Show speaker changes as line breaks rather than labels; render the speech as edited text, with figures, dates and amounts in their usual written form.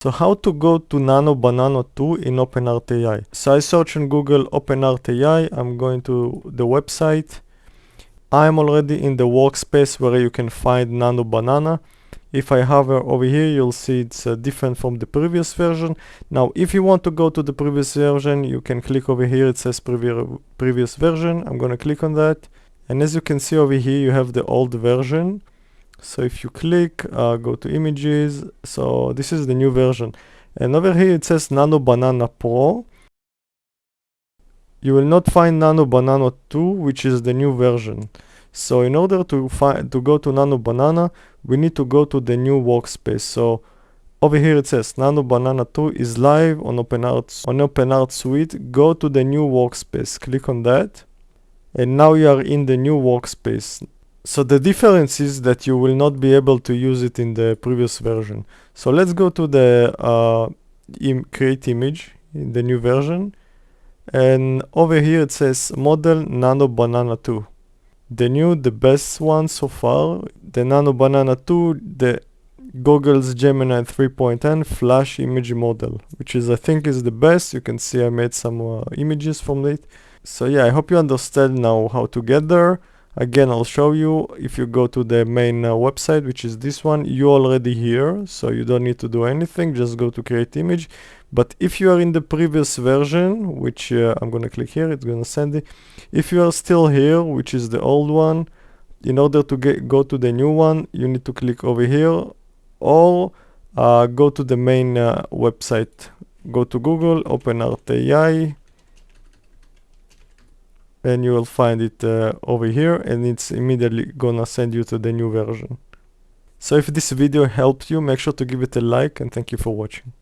So how to go to Nano Banana 2 in OpenArt AI? So I search on Google OpenArt AI. I'm going to the website. I'm already in the workspace where you can find Nano Banana. If I hover over here, you'll see it's different from the previous version. Now, if you want to go to the previous version, you can click over here. It says previous version. I'm going to click on that. And as you can see over here, you have the old version. So if you click, go to images. So this is the new version. And over here, it says Nano Banana Pro. You will not find Nano Banana 2, which is the new version. So in order to go to Nano Banana, we need to go to the new workspace. So over here it says Nano Banana 2 is live on OpenArt Suite. Go to the new workspace. Click on that. And now you are in the new workspace. So the difference is that you will not be able to use it in the previous version. So let's go to the create image in the new version. And over here it says model Nano Banana 2. The best one so far, the Nano Banana 2, the Google's Gemini 3.10 flash image model, which is I think is the best. You can see I made some images from it. So yeah, I hope you understand now how to get there. Again, I'll show you. If you go to the main website, which is this one, you're already here, so you don't need to do anything. Just go to create image. But if you are in the previous version, which I'm going to click here, it's going to send it. If you are still here, which is the old one, in order to go to the new one, you need to click over here or go to the main website. Go to Google, OpenArt AI, and you will find it over here, and it's immediately gonna send you to the new version. So if this video helped you, make sure to give it a like, and thank you for watching.